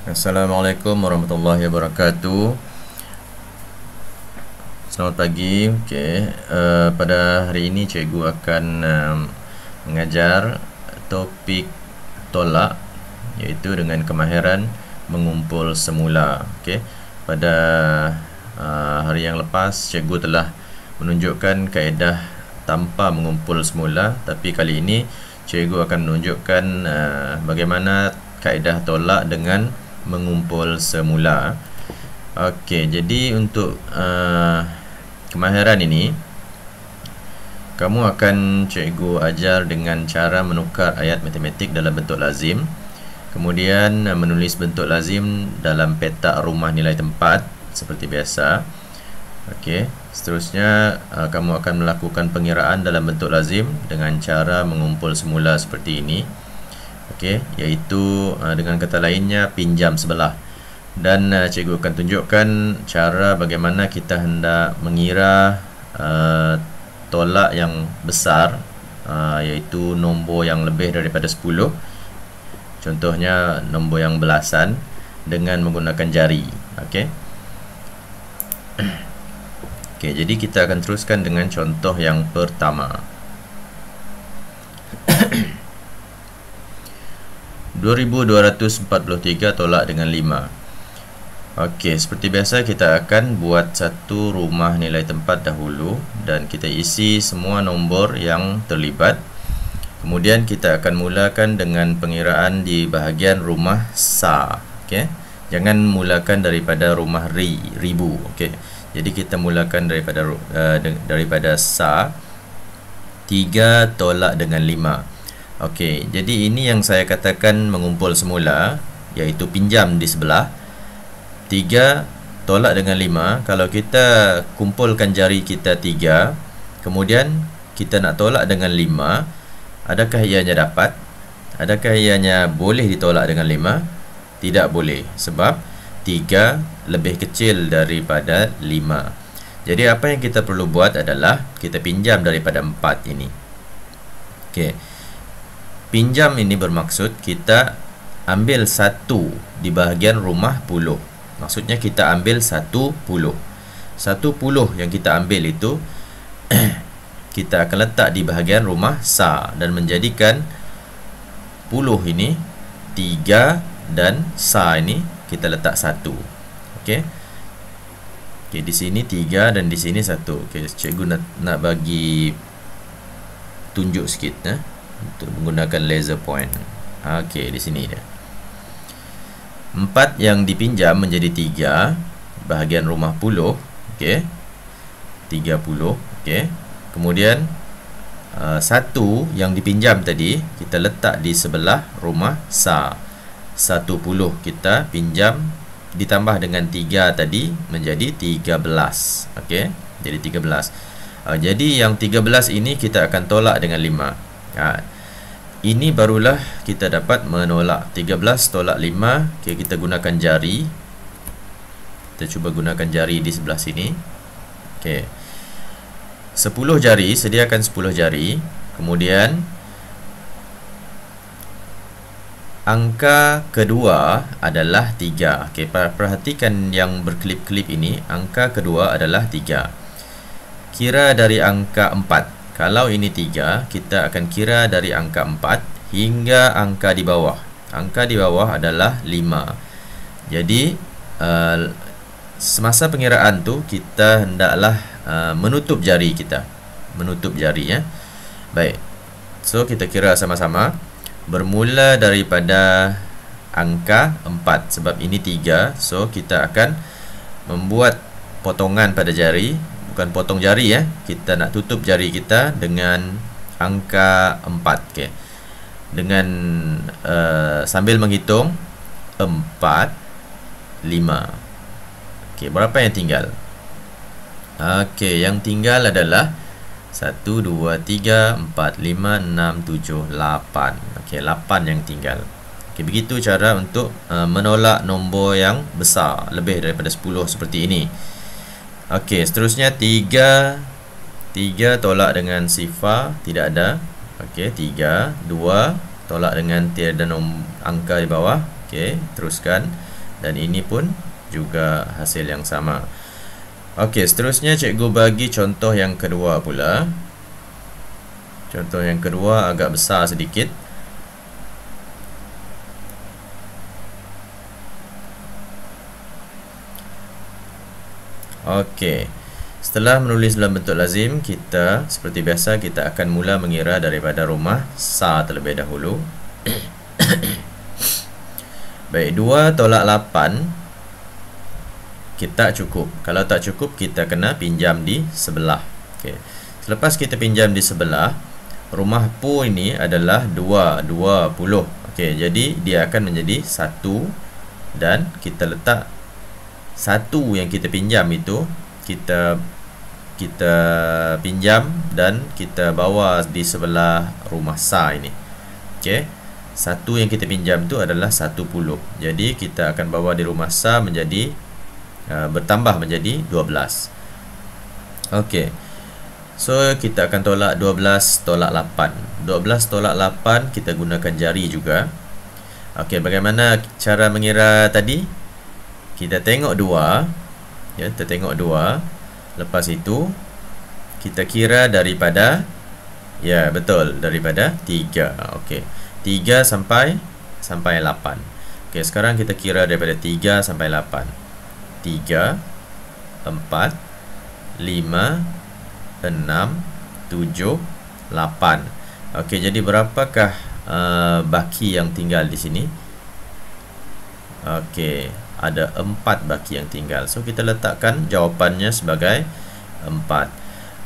Assalamualaikum warahmatullahi wabarakatuh. Selamat pagi. Pada hari ini cikgu akan mengajar topik tolak, iaitu dengan kemahiran mengumpul semula. Pada hari yang lepas cikgu telah menunjukkan kaedah tanpa mengumpul semula, tapi kali ini cikgu akan menunjukkan bagaimana kaedah tolak dengan mengumpul semula. Jadi untuk kemahiran ini, kamu akan cikgu ajar dengan cara menukar ayat matematik dalam bentuk lazim, kemudian menulis bentuk lazim dalam petak rumah nilai tempat seperti biasa. Seterusnya kamu akan melakukan pengiraan dalam bentuk lazim dengan cara mengumpul semula seperti ini. Iaitu dengan kata lainnya pinjam sebelah. Dan cikgu akan tunjukkan cara bagaimana kita hendak mengira tolak yang besar, iaitu nombor yang lebih daripada 10. Contohnya nombor yang belasan, dengan menggunakan jari. Jadi kita akan teruskan dengan contoh yang pertama. 2243 tolak dengan 5. Seperti biasa kita akan buat satu rumah nilai tempat dahulu dan kita isi semua nombor yang terlibat. Kemudian kita akan mulakan dengan pengiraan di bahagian rumah sa. Jangan mulakan daripada rumah ribu. Jadi kita mulakan daripada sa. 3 tolak dengan 5. Jadi ini yang saya katakan mengumpul semula, iaitu pinjam di sebelah. 3 tolak dengan 5. Kalau kita kumpulkan jari kita 3, kemudian kita nak tolak dengan 5, adakah ianya dapat? Adakah ianya boleh ditolak dengan 5? Tidak boleh, sebab 3 lebih kecil daripada 5. Jadi apa yang kita perlu buat adalah kita pinjam daripada 4 ini. Pinjam ini bermaksud kita ambil 1 di bahagian rumah puluh. Maksudnya kita ambil 1 puluh. 1 puluh yang kita ambil itu kita akan letak di bahagian rumah sa dan menjadikan puluh ini 3 dan sa ini kita letak 1. Di sini 3 dan di sini 1. Cikgu nak bagi tunjuk sikit untuk menggunakan laser point. Di sini dia. 4 yang dipinjam menjadi 3 bahagian rumah puluh. 30. Kemudian 1 yang dipinjam tadi kita letak di sebelah rumah sa. 10 kita pinjam ditambah dengan 3 tadi menjadi 13. Jadi 13. Jadi yang 13 ini kita akan tolak dengan 5. Ini barulah kita dapat menolak. 13 tolak 5. Kita gunakan jari. Kita cuba gunakan jari di sebelah sini. 10 jari, sediakan 10 jari. Kemudian angka kedua adalah 3. Perhatikan yang berkelip-kelip ini. Angka kedua adalah 3. Kira dari angka 4. Kalau ini 3, kita akan kira dari angka 4 hingga angka di bawah. Angka di bawah adalah 5. Jadi semasa pengiraan tu kita hendaklah menutup jari kita. Menutup jari Baik. So kita kira sama-sama. Bermula daripada angka 4. Sebab ini 3. So kita akan membuat potongan pada jari. Bukan potong jari kita nak tutup jari kita dengan angka 4. Dengan sambil menghitung 4, 5. Berapa yang tinggal? Yang tinggal adalah 1, 2, 3, 4, 5, 6, 7, 8. 8 yang tinggal. Begitu cara untuk menolak nombor yang besar, lebih daripada 10 seperti ini. Seterusnya 3 tolak dengan sifar, tidak ada. 3, 2 tolak dengan tiada angka di bawah. Teruskan. dan ini pun juga hasil yang sama. Okey, seterusnya cikgu bagi contoh yang kedua pula. Contoh yang kedua agak besar sedikit. Okey. Setelah menulis dalam bentuk lazim, kita seperti biasa kita akan mula mengira daripada rumah sa terlebih dahulu. Baik, 2 tolak 8 kita cukup. Kalau tak cukup, kita kena pinjam di sebelah. Okey. Selepas kita pinjam di sebelah, rumah pu ini adalah 20. Okey, jadi dia akan menjadi 1 dan kita letak 1 yang kita pinjam itu kita pinjam dan kita bawa di sebelah rumah sa ini. Okey. 1 yang kita pinjam itu adalah 10. Jadi kita akan bawa di rumah sa menjadi bertambah menjadi 12. Okey. So kita akan tolak 12 tolak 8. 12 tolak 8 kita gunakan jari juga. Okey, bagaimana cara mengira tadi? Kita tengok 2. Ya, kita tengok 2. Lepas itu kita kira daripada, ya betul, daripada 3. Okey. 3 sampai 8. Okey, sekarang kita kira daripada 3 sampai 8. 3 4 5 6 7 8. Okey, jadi berapakah baki yang tinggal di sini? Okey, ada 4 baki yang tinggal. So kita letakkan jawapannya sebagai 4.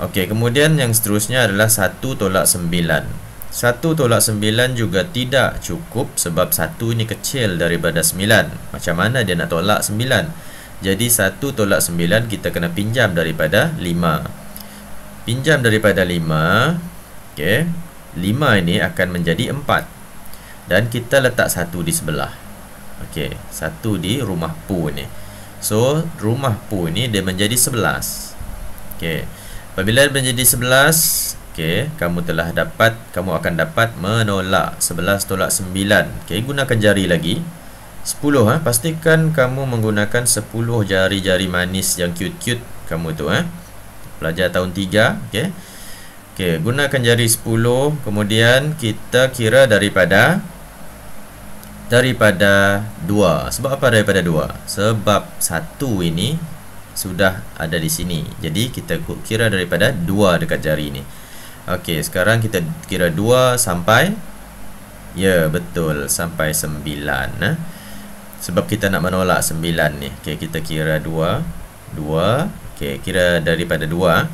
Okey, kemudian yang seterusnya adalah 1 tolak 9. 1 tolak 9 juga tidak cukup sebab 1 ini kecil daripada 9. Macam mana dia nak tolak 9? Jadi 1 tolak 9 kita kena pinjam daripada 5. Pinjam daripada 5. Okey, 5 ini akan menjadi 4. Dan kita letak 1 di sebelah. Okey, 1 di rumah pu ni. So, rumah pu ni dia menjadi 11. Okey. Apabila menjadi 11, okey, kamu akan dapat menolak 11 tolak 9. Okey, gunakan jari lagi. 10 pastikan kamu menggunakan 10 jari-jari manis yang cute-cute kamu tu Pelajar tahun 3, okey. Okey, gunakan jari 10, kemudian kita kira daripada 2. Sebab apa daripada 2? Sebab 1 ini sudah ada di sini. Jadi kita kira daripada 2 dekat jari ini. Okey, sekarang kita kira 2 sampai, ya betul, sampai 9. Sebab kita nak menolak 9 ni. Okey, kita kira 2. Okey, kira daripada 2.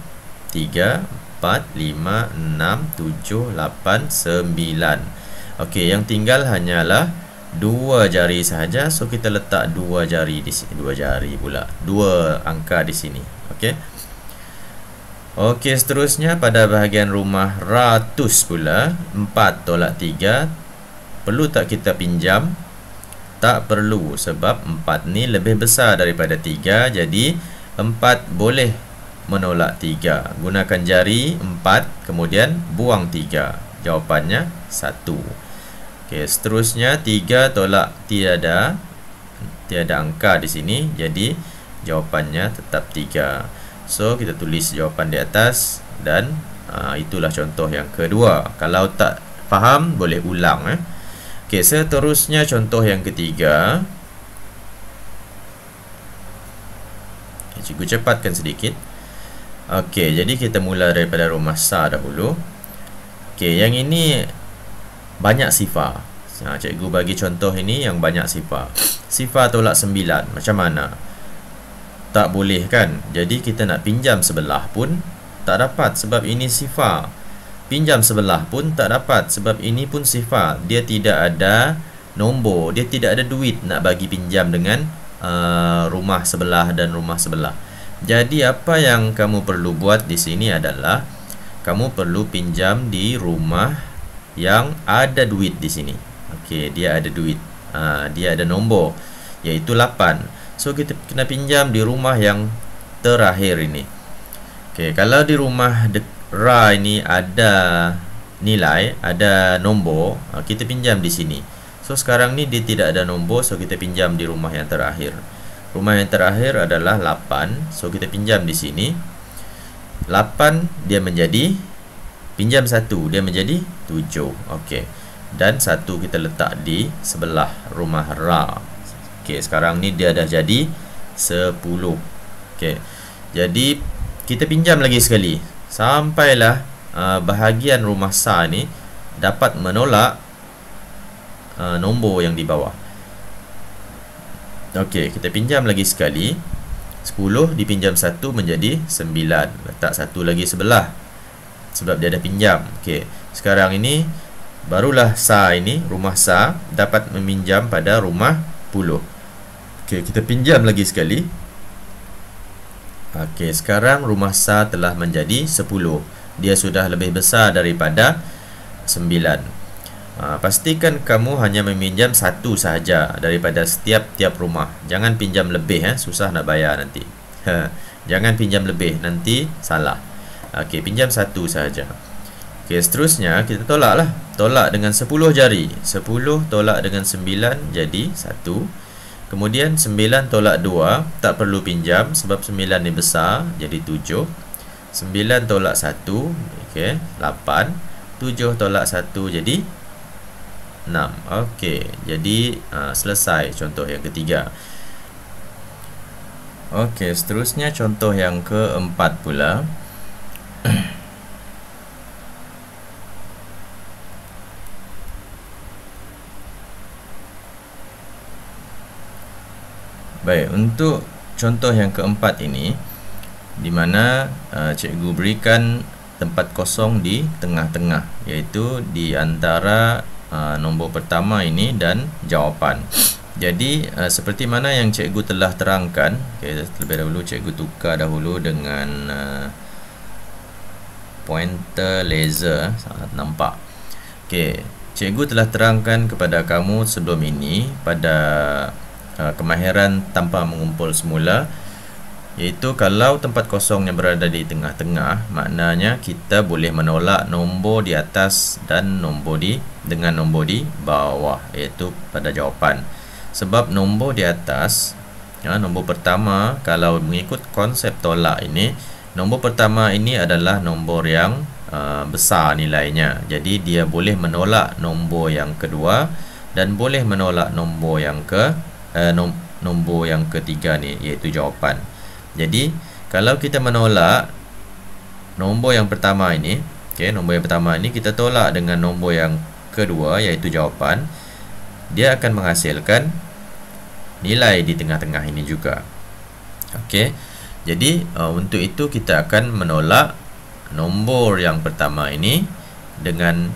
3 4 5 6 7 8 9. Okey, yang tinggal hanyalah 2 jari sahaja. So kita letak 2 jari di sini, 2 jari pula, 2 angka di sini. Okey. Okey, seterusnya pada bahagian rumah ratus pula, 4 tolak 3. Perlu tak kita pinjam? Tak perlu, sebab 4 ni lebih besar daripada 3. Jadi 4 boleh menolak 3. Gunakan jari 4, kemudian buang 3. Jawapannya 1. Okey, seterusnya 3 tolak tiada angka di sini. Jadi jawapannya tetap 3. So kita tulis jawapan di atas dan itulah contoh yang kedua. Kalau tak faham boleh ulang Okey, seterusnya contoh yang ketiga. Cikgu cepatkan sedikit. Okey, jadi kita mula daripada rumah sa dahulu. Okey, yang ini banyak sifar. Cikgu bagi contoh ini yang banyak sifar. Sifar tolak 9. Macam mana? Tak boleh kan? Jadi kita nak pinjam sebelah pun tak dapat sebab ini sifar. Pinjam sebelah pun tak dapat sebab ini pun sifar. Dia tidak ada nombor, dia tidak ada duit nak bagi pinjam dengan rumah sebelah dan rumah sebelah. Jadi apa yang kamu perlu buat di sini adalah kamu perlu pinjam di rumah yang ada duit di sini. Okey, dia ada duit. Dia ada nombor iaitu 8. So kita kena pinjam di rumah yang terakhir ini. Okey, kalau di rumah ra ini ada nilai, ada nombor, kita pinjam di sini. So sekarang ni dia tidak ada nombor, so kita pinjam di rumah yang terakhir. Rumah yang terakhir adalah 8, so kita pinjam di sini. 8 dia menjadi, pinjam 1 dia menjadi 7. Okey. Dan 1 kita letak di sebelah rumah Ra. Okey, sekarang ni dia dah jadi 10. Okey. Jadi kita pinjam lagi sekali sampailah bahagian rumah Sa ni dapat menolak nombor yang di bawah. Okey, kita pinjam lagi sekali. 10 dipinjam 1 menjadi 9. Letak 1 lagi sebelah sebab dia dah pinjam. Okey, sekarang ini barulah Sa ini, rumah Sa dapat meminjam pada rumah 10. Okey, kita pinjam lagi sekali. Okey, sekarang rumah Sa telah menjadi 10. Dia sudah lebih besar daripada 9. Pastikan kamu hanya meminjam 1 sahaja daripada setiap rumah. Jangan pinjam lebih, susah nak bayar nanti. Jangan pinjam lebih, nanti salah. Okey, pinjam 1 sahaja. Okey, seterusnya kita tolaklah. Tolak dengan 10 jari. 10 tolak dengan 9 jadi 1. Kemudian 9 tolak 2, tak perlu pinjam sebab 9 ni besar, jadi 7. 9 tolak 1, okey, 8. 7 tolak 1 jadi 6. Okey, jadi selesai contoh yang ketiga. Okey, seterusnya contoh yang keempat pula. Baik, untuk contoh yang keempat ini, di mana cikgu berikan tempat kosong di tengah-tengah, iaitu di antara nombor pertama ini dan jawapan. Jadi seperti mana yang cikgu telah terangkan. Okay, terlebih dahulu cikgu tukar dahulu dengan pointer laser, sangat nampak. Okay, cikgu telah terangkan kepada kamu sebelum ini pada kemahiran tanpa mengumpul semula, iaitu kalau tempat kosong yang berada di tengah-tengah, maknanya kita boleh menolak nombor di atas dan dengan nombor di bawah, iaitu pada jawapan. Sebab nombor di atas, nombor pertama, kalau mengikut konsep tolak ini, nombor pertama ini adalah nombor yang besar nilainya. Jadi dia boleh menolak nombor yang kedua dan boleh menolak nombor yang nombor yang ketiga ni, iaitu jawapan. Jadi kalau kita menolak nombor yang pertama ini, nombor yang pertama ini kita tolak dengan nombor yang kedua, iaitu jawapan, dia akan menghasilkan nilai di tengah-tengah ini juga. Jadi untuk itu kita akan menolak nombor yang pertama ini dengan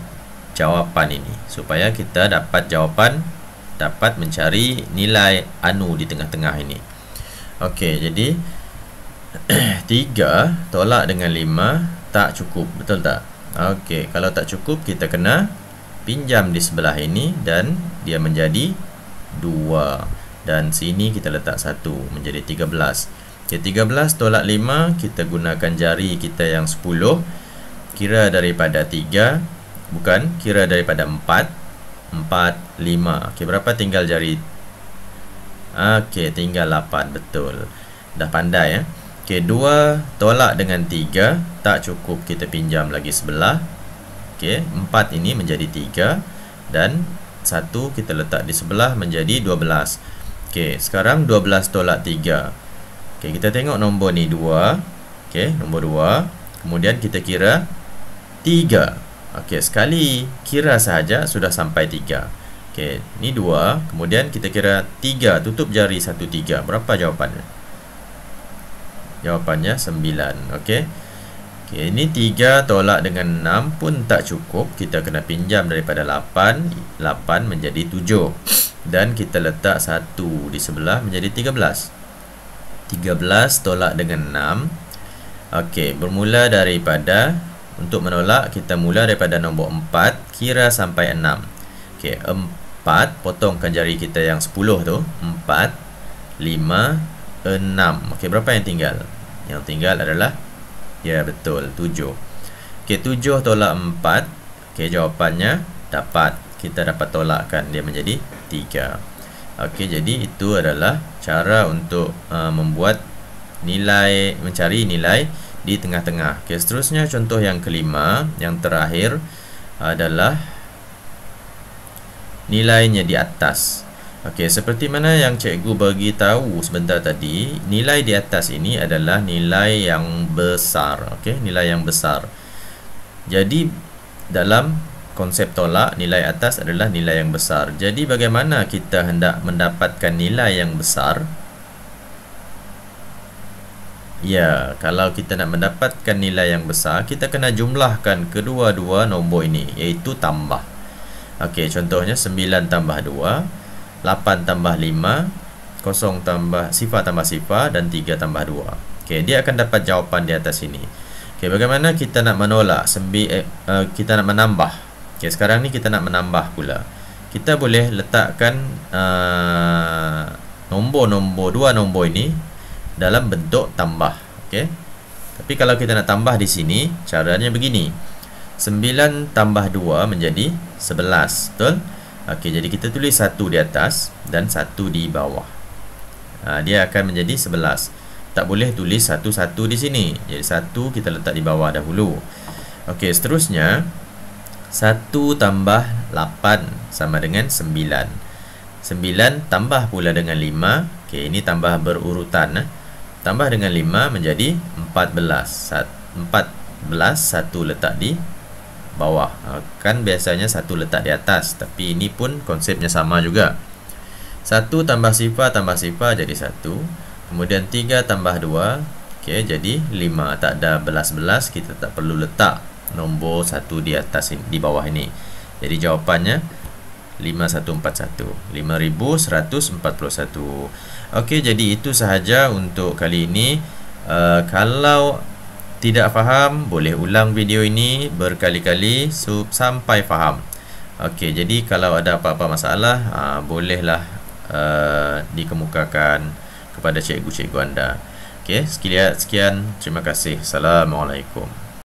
jawapan ini, supaya kita dapat jawapan, dapat mencari nilai anu di tengah-tengah ini. Jadi 3 tolak dengan 5 tak cukup, betul tak? Kalau tak cukup, kita kena pinjam di sebelah ini dan dia menjadi 2. Dan sini kita letak 1, menjadi 13. 13 tolak 5, kita gunakan jari kita yang 10. Kira daripada 3, bukan, kira daripada 4. 4, 5. Berapa tinggal jari? Tinggal 8, betul. Dah pandai 2 tolak dengan 3 tak cukup, kita pinjam lagi sebelah. 4 ini menjadi 3 dan 1 kita letak di sebelah, menjadi 12. Sekarang 12 tolak 3. Kita tengok nombor ni 2. Nombor 2. Kemudian kita kira 3. Sekali kira sahaja sudah sampai 3. Ni 2. Kemudian kita kira 3, tutup jari 1, 3. Berapa jawapannya? Jawapannya 9. Ini 3 tolak dengan 6 pun tak cukup, kita kena pinjam daripada 8. 8 menjadi 7. Dan kita letak 1 di sebelah, menjadi 13. 13 tolak dengan 6. Bermula daripada, untuk menolak kita mula daripada nombor 4, kira sampai 6. 4, potongkan jari kita yang 10 tu. 4, 5, 6. Berapa yang tinggal? Yang tinggal adalah, ya betul, 7. 7 tolak 4. Jawapannya dapat kita dapat tolakkan dia menjadi 3. Okey, jadi itu adalah cara untuk membuat nilai, mencari nilai di tengah-tengah. Okey, seterusnya contoh yang kelima, yang terakhir adalah nilainya di atas. Okey, seperti mana yang cikgu bagi tahu sebentar tadi, nilai di atas ini adalah nilai yang besar. Okey, nilai yang besar. Jadi dalam konsep tolak, nilai atas adalah nilai yang besar. Jadi bagaimana kita hendak mendapatkan nilai yang besar? Ya, kalau kita nak mendapatkan nilai yang besar, kita kena jumlahkan kedua-dua nombor ini, iaitu tambah. Okey, contohnya 9 tambah 2, 8 tambah 5, 0 tambah sifar, dan 3 tambah 2. Okey, dia akan dapat jawapan di atas ini. Okey, bagaimana kita nak menolak? Kita nak menambah. Okay, sekarang ni kita nak menambah pula. Kita boleh letakkan nombor-nombor, dua nombor ini dalam bentuk tambah. Okay. Tapi kalau kita nak tambah di sini, caranya begini. 9 tambah 2 menjadi 11. Betul? Okay, jadi kita tulis 1 di atas dan 1 di bawah. Dia akan menjadi 11. Tak boleh tulis 1 di sini. Jadi 1 kita letak di bawah dahulu. Okay, seterusnya 1 tambah 8 sama dengan 9. 9 tambah pula dengan 5. Okey, ini tambah berurutan. Tambah dengan 5 menjadi 14. 14, 1 letak di bawah. Kan biasanya 1 letak di atas, tapi ini pun konsepnya sama juga. 1 tambah sifar jadi 1. Kemudian 3 tambah 2. Okey, jadi 5. Tak ada belas-belas, kita tak perlu letak nombor 1 di atas ini, di bawah ini. Jadi jawapannya 5141. 5141. Okey, jadi itu sahaja untuk kali ini. Kalau tidak faham, boleh ulang video ini berkali-kali sampai faham. Okey, jadi kalau ada apa-apa masalah, bolehlah dikemukakan kepada cikgu-cikgu anda. Okey, sekian. Terima kasih. Assalamualaikum.